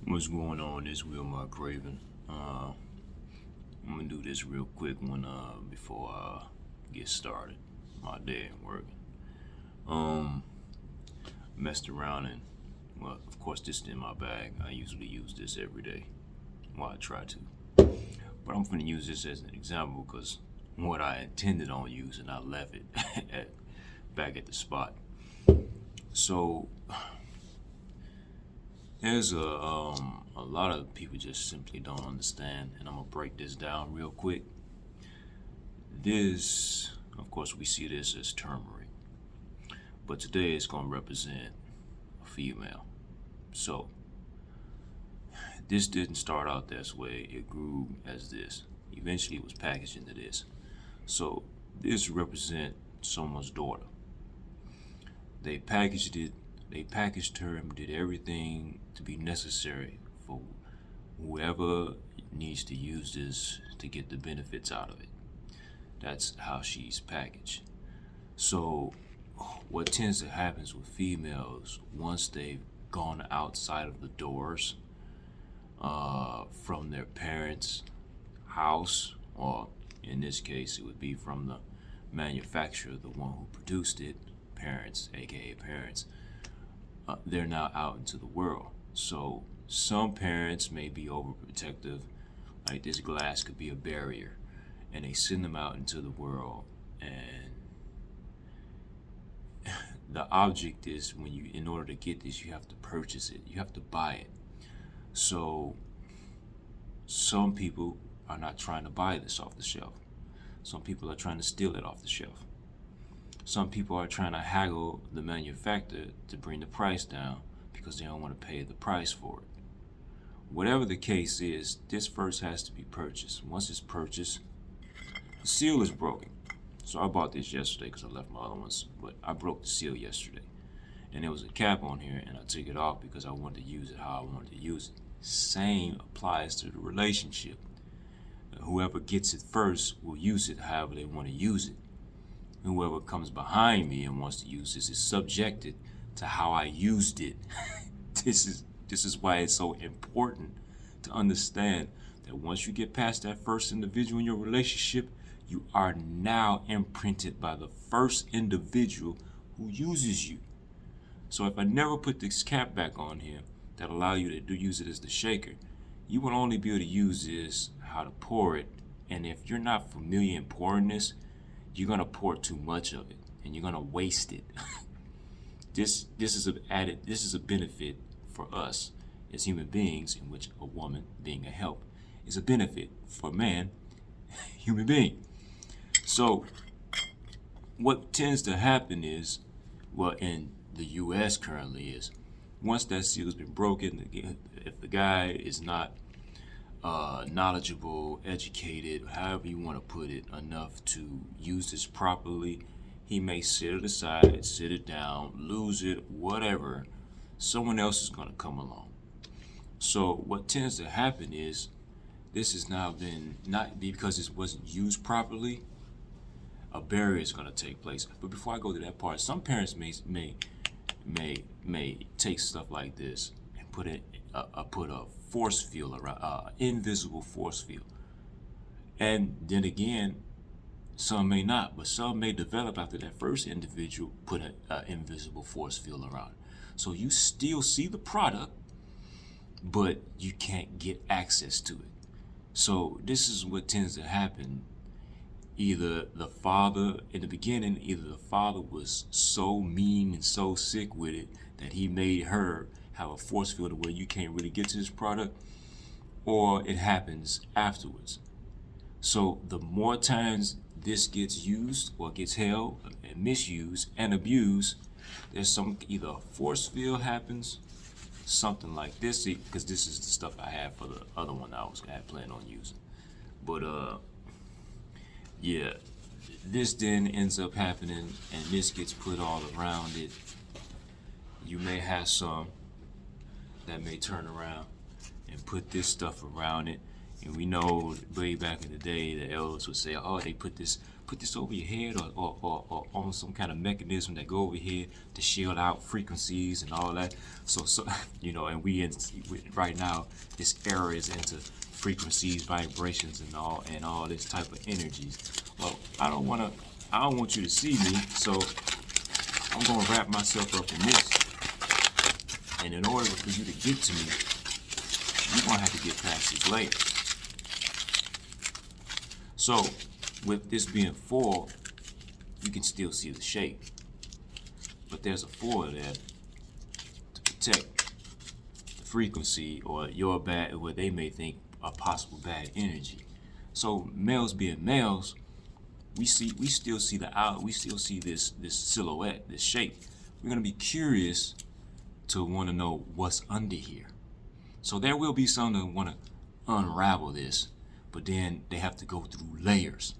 What's going on? This Will Mark Craven. I'm gonna do this real quick one before I get started. My day at work. Messed around and well, of course, this is in my bag. I usually use this every day. Well, I try to, but I'm gonna use this as an example because what I intended on using, I left it back at the spot. So there's a lot of people just simply don't understand, and I'm gonna break this down real quick. This, of course, we see this as turmeric, but today it's gonna represent a female. So this didn't start out this way. It grew as this. Eventually, it was packaged into this. So this represents someone's daughter. They packaged it. They packaged her and did everything to be necessary for whoever needs to use this to get the benefits out of it. That's how she's packaged. So what tends to happen with females, once they've gone outside of the doors from their parents' house, or in this case it would be from the manufacturer, the one who produced it, parents, aka parents, they're now out into the world. So some parents may be overprotective, like this glass could be a barrier, and they send them out into the world, and the object is, when you, in order to get this, you have to purchase it, you have to buy it. So some people are not trying to buy this off the shelf. Some people are trying to steal it off the shelf. Some people are trying to haggle the manufacturer to bring the price down because they don't want to pay the price for it. Whatever the case is, this first has to be purchased. Once it's purchased, the seal is broken. So I bought this yesterday because I left my other ones, but I broke the seal yesterday. And there was a cap on here, and I took it off because I wanted to use it how I wanted to use it. Same applies to the relationship. Whoever gets it first will use it however they want to use it. Whoever comes behind me and wants to use this is subjected to how I used it. This is why it's so important to understand that once you get past that first individual in your relationship, you are now imprinted by the first individual who uses you. So if I never put this cap back on here that allow you to use it as the shaker, you will only be able to use this, how to pour it. And if you're not familiar in pouring this, you're gonna pour too much of it and you're gonna waste it. This is a benefit for us as human beings, in which a woman being a help is a benefit for a man, human being. So what tends to happen is, well, in the US currently, is once that seal has been broken, if the guy is not knowledgeable, educated, however you want to put it, enough to use this properly, he may set it aside, sit it down, lose it, whatever. Someone else is going to come along. So what tends to happen is, this has now been, not because it wasn't used properly, a barrier is going to take place. But before I go to that part, some parents may take stuff like this and put a force field around, invisible force field. And then again, some may not, but some may develop after that first individual put an invisible force field around. So you still see the product, but you can't get access to it. So this is what tends to happen. Either the father, in the beginning, was so mean and so sick with it that he made her have a force field where you can't really get to this product, or it happens afterwards. So the more times this gets used or gets held and misused and abused, there's some, either a force field happens, something like this, because this is the stuff I had for the other one I had planned on using. But yeah, this then ends up happening, and this gets put all around it. You may have some that may turn around and put this stuff around it. And we know way back in the day, the elders would say, oh, they put this put this over your head, or on some kind of mechanism that go over here to shield out frequencies and all that. So you know, and right now this era is into frequencies, vibrations, and all this type of energies. Well, I don't want you to see me, so I'm gonna wrap myself up in this. And in order for you to get to me, you're gonna have to get past these layers. So with this being foil, you can still see the shape, but there's a foil there to protect the frequency or your bad, what they may think a possible bad energy. So males being males, we still see this silhouette, this shape. We're gonna be curious to want to know what's under here. So there will be some that want to unravel this, but then they have to go through layers.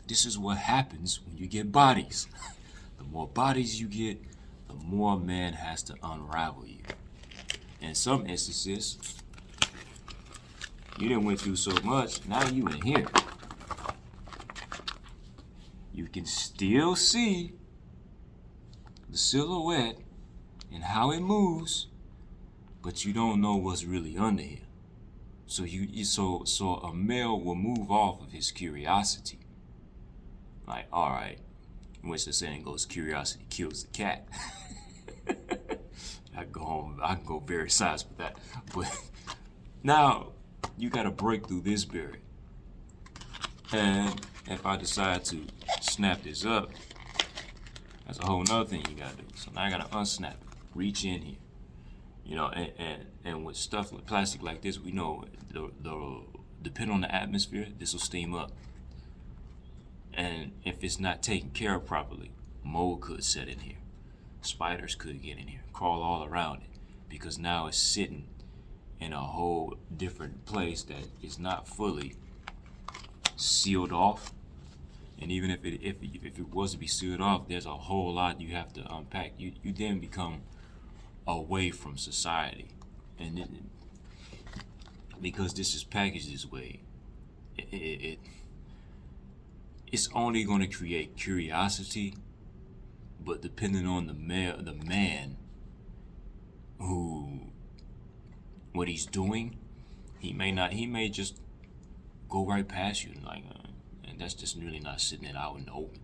This is what happens when you get bodies. The more bodies you get, the more man has to unravel you. In some instances, you didn't went through so much, now you in here. You can still see the silhouette and how it moves, but you don't know what's really under here. So so a male will move off of his curiosity. Like, all right, in which the saying goes, curiosity kills the cat. I can go very size with that. But now you gotta break through this barrier. And if I decide to snap this up, that's a whole nother thing you gotta do. So now I gotta unsnap it, reach in here. You know, and with stuff like plastic like this, we know depending on the atmosphere, this will steam up. And if it's not taken care of properly, mold could set in here. Spiders could get in here, crawl all around it, because now it's sitting in a whole different place that is not fully sealed off. And even if it was to be sealed off, there's a whole lot you have to unpack. You then become away from society, and because this is packaged this way, it's only going to create curiosity. But depending on the man who, what he's doing, he may just go right past you, like, and that's just really not sitting it out in the open.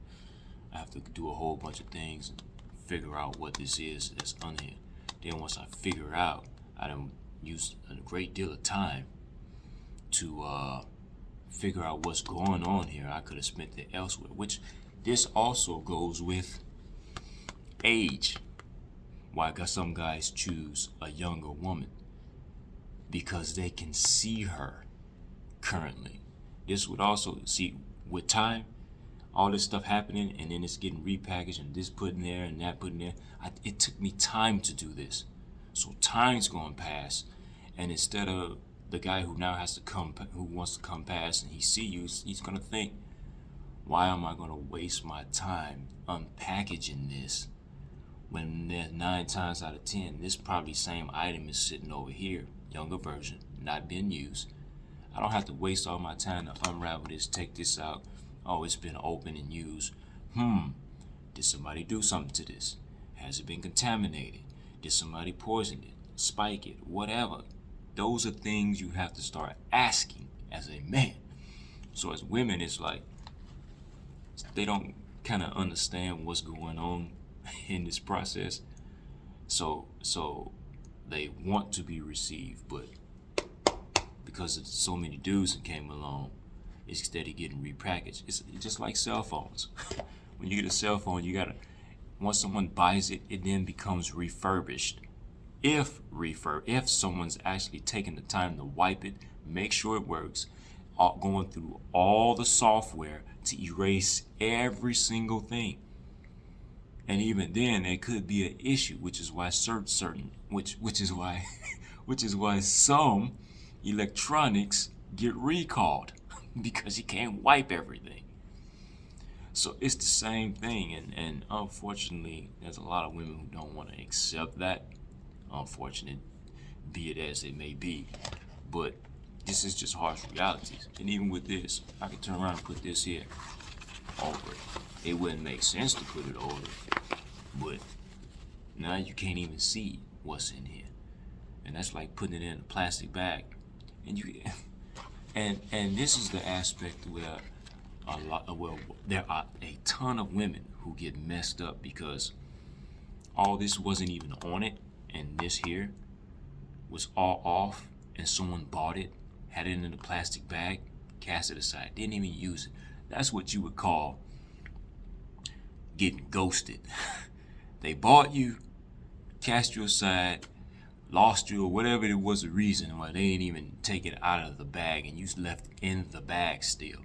I have to do a whole bunch of things and figure out what this is that's under here. Then once I figure out, I don't use a great deal of time to figure out what's going on here. I could have spent it elsewhere, which this also goes with age. Why some guys choose a younger woman, because they can see her currently. This would also, see, with time, all this stuff happening, and then it's getting repackaged, and this put in there and that put in there. It took me time to do this. So time's going past, and instead of the guy who now has to come, who wants to come past, and he see you, he's gonna think, why am I gonna waste my time unpackaging this when 9 times out of 10, this probably same item is sitting over here, younger version, not being used. I don't have to waste all my time to unravel this, take this out. Oh, it's been opened and used. Did somebody do something to this? Has it been contaminated? Did somebody poison it, spike it, whatever? Those are things you have to start asking as a man. So as women, it's like, they don't kind of understand what's going on in this process. So they want to be received, but because of so many dudes that came along, it's steady getting repackaged. It's just like cell phones. When you get a cell phone, you gotta, once someone buys it, it then becomes refurbished. If someone's actually taken the time to wipe it, make sure it works, going through all the software to erase every single thing. And even then, there could be an issue, which is why which is why some electronics get recalled, because you can't wipe everything. So it's the same thing, and unfortunately, there's a lot of women who don't want to accept that. Unfortunate, be it as it may be, but this is just harsh realities. And even with this, I can turn around and put this here. over it. It wouldn't make sense to put it over it, but now you can't even see what's in here, and that's like putting it in a plastic bag. And you, and this is the aspect where there are a ton of women who get messed up because all this wasn't even on it, and this here was all off, and someone bought it, had it in a plastic bag, cast it aside, didn't even use it. That's what you would call getting ghosted. They bought you, cast you aside, lost you, or whatever it was the reason why they didn't even take it out of the bag, and you left in the bag still.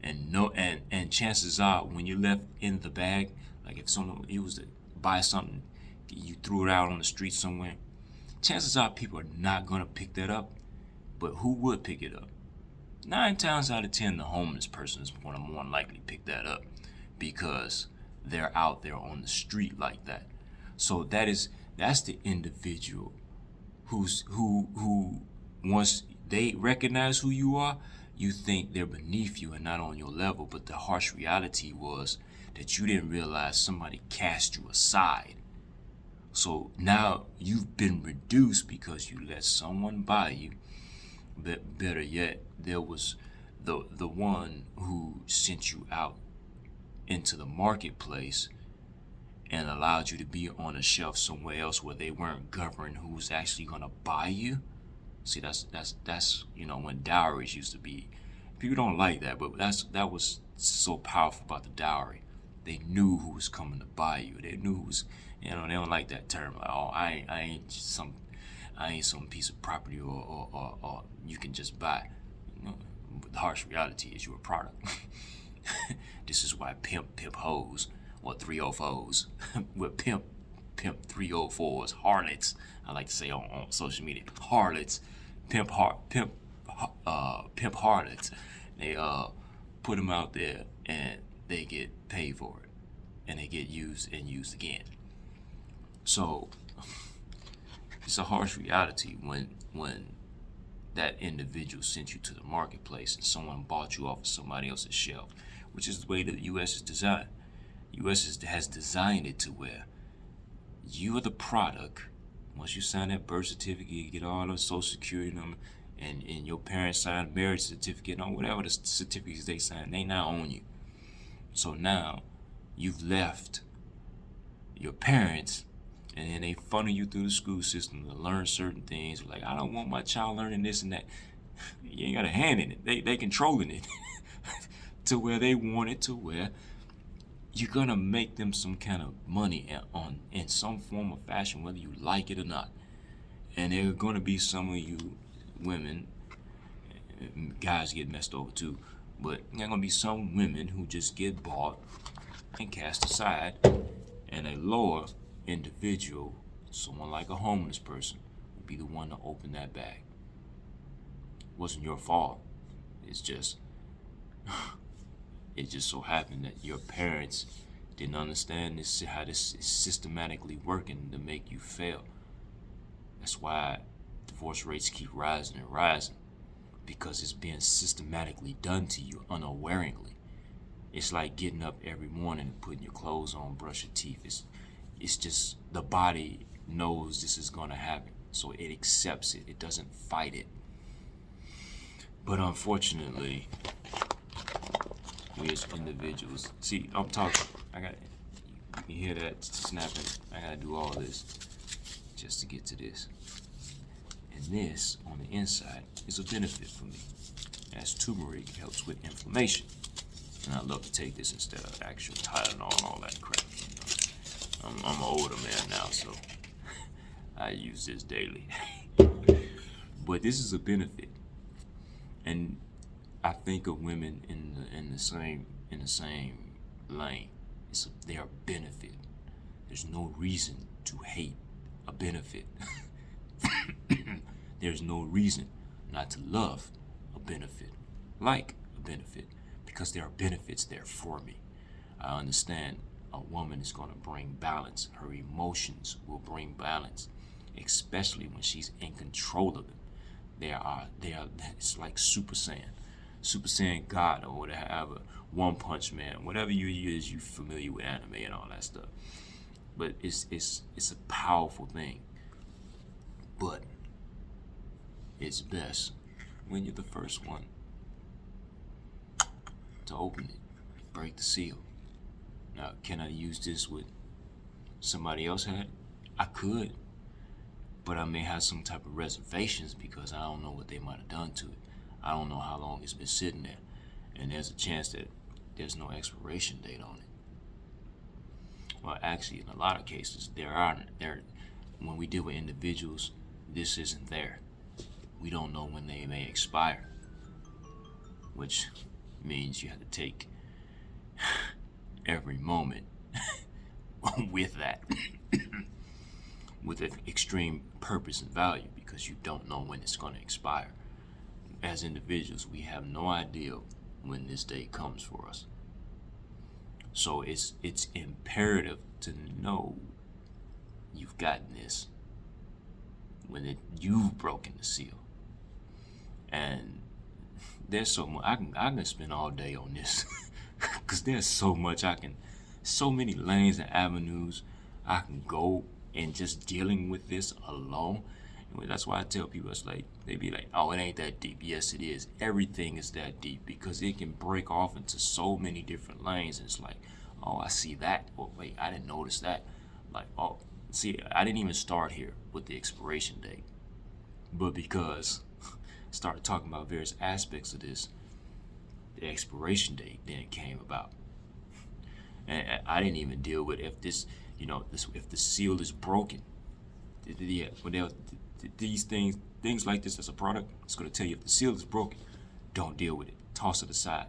And chances are, when you left in the bag, like if someone you was to buy something, you threw it out on the street somewhere, chances are people are not gonna pick that up. But who would pick it up? 9 times out of 10, the homeless person is gonna more than likely pick that up because they're out there on the street like that. So that's the individual who once they recognize who you are, you think they're beneath you and not on your level. But the harsh reality was that you didn't realize somebody cast you aside. So now you've been reduced because you let someone buy you. But better yet, there was the one who sent you out into the marketplace and allowed you to be on a shelf somewhere else where they weren't governing who's actually gonna buy you. See, that's when dowries used to be. People don't like that, but that was so powerful about the dowry. They knew who was coming to buy you. They knew who was, they don't like that term. Like, oh, I ain't some piece of property or you can just buy. The harsh reality is you're a product. This is why pimp hoes or 304s with pimp 304s, harlots. I like to say on social media, harlots, pimp harlots. They put them out there and they get paid for it, and they get used and used again. So it's a harsh reality when that individual sent you to the marketplace and someone bought you off of somebody else's shelf, which is the way the U.S. is designed. U.S. has designed it to where you are the product. Once you sign that birth certificate, you get all the social security number, and your parents sign a marriage certificate, or whatever the certificates they sign, they now own you. So now you've left your parents, and then they funnel you through the school system to learn certain things. Like, I don't want my child learning this and that. You ain't got a hand in it. They controlling it to where they want it, to where you're gonna make them some kind of money in some form or fashion, whether you like it or not. And there are gonna be some of you women, guys get messed over too, but there are gonna be some women who just get bought and cast aside, and a lower individual, someone like a homeless person, will be the one to open that bag. It wasn't your fault. It's just it just so happened that your parents didn't understand this, how this is systematically working to make you fail. That's why divorce rates keep rising and rising, because it's being systematically done to you unawareingly. It's like getting up every morning and putting your clothes on, brush your teeth. It's just the body knows this is gonna happen, so it accepts it. It doesn't fight it. But unfortunately, we as individuals, see, I'm talking, you can hear that snapping. I gotta do all this just to get to this. And this, on the inside, is a benefit for me, as turmeric helps with inflammation. And I love to take this instead of actual Tylenol and all that crap. I'm an older man now, so I use this daily. But this is a benefit, and I think of women in the same lane. They are a benefit. There's no reason to hate a benefit. There's no reason not to love a benefit, like a benefit, because there are benefits there for me. I understand a woman is going to bring balance. Her emotions will bring balance, especially when she's in control of them. They are. It's like Super Saiyan. Super Saiyan God or whatever, One Punch Man, whatever you use, you familiar with anime and all that stuff. But it's a powerful thing. But it's best when you're the first one to open it, break the seal. Now, can I use this with somebody else had it? I could, but I may have some type of reservations because I don't know what they might have done to it. I don't know how long it's been sitting there, and there's a chance that there's no expiration date on it. Well, actually, in a lot of cases, when we deal with individuals, this isn't there. We don't know when they may expire, which means you have to take every moment with that, with an extreme purpose and value, because you don't know when it's going to expire. As individuals, we have no idea when this day comes for us. So it's imperative to know you've gotten this when you've broken the seal. And there's so much I can spend all day on this because there's so much so many lanes and avenues I can go in just dealing with this alone. That's why I tell people, it's like, they be like, oh, it ain't that deep. Yes, it is. Everything is that deep because it can break off into so many different lanes. And it's like, oh, I see that. Oh, wait, I didn't notice that. Like, oh, see, I didn't even start here with the expiration date. But because I started talking about various aspects of this, the expiration date then came about. And I didn't even deal with if this, if the seal is broken. Yeah, these things like this as a product, it's going to tell you if the seal is broken, don't deal with it. Toss it aside.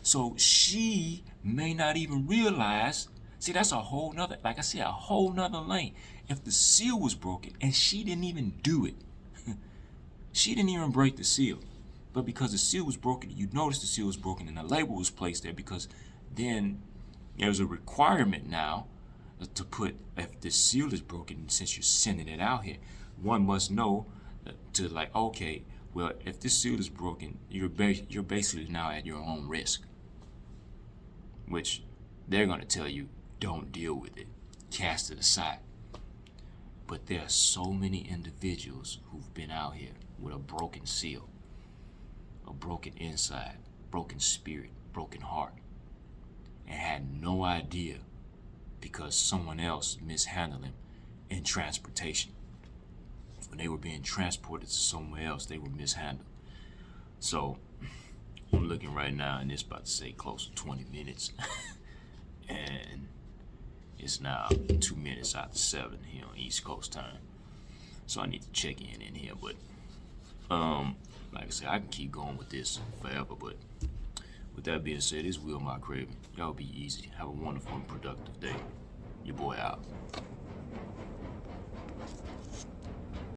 So she may not even realize. See, that's a whole nother, like I said, a whole nother lane. If the seal was broken and she didn't even do it, she didn't even break the seal. But because the seal was broken, you noticed the seal was broken and the label was placed there, because then there's a requirement now to put, if the seal is broken, since you're sending it out here, one must know to, like, okay, well, if this seal is broken, you're basically now at your own risk, which they're going to tell you, don't deal with it, cast it aside. But there are so many individuals who've been out here with a broken seal, a broken inside, broken spirit, broken heart, and had no idea because someone else mishandled them in transportation. When they were being transported to somewhere else, they were mishandled. So I'm looking right now, and it's about to say close to 20 minutes. And it's now 2 minutes after 7 here on East Coast time. So I need to check in here. But like I said, I can keep going with this forever. But with that being said, it's Will My Craven. Y'all be easy. Have a wonderful and productive day. Your boy out.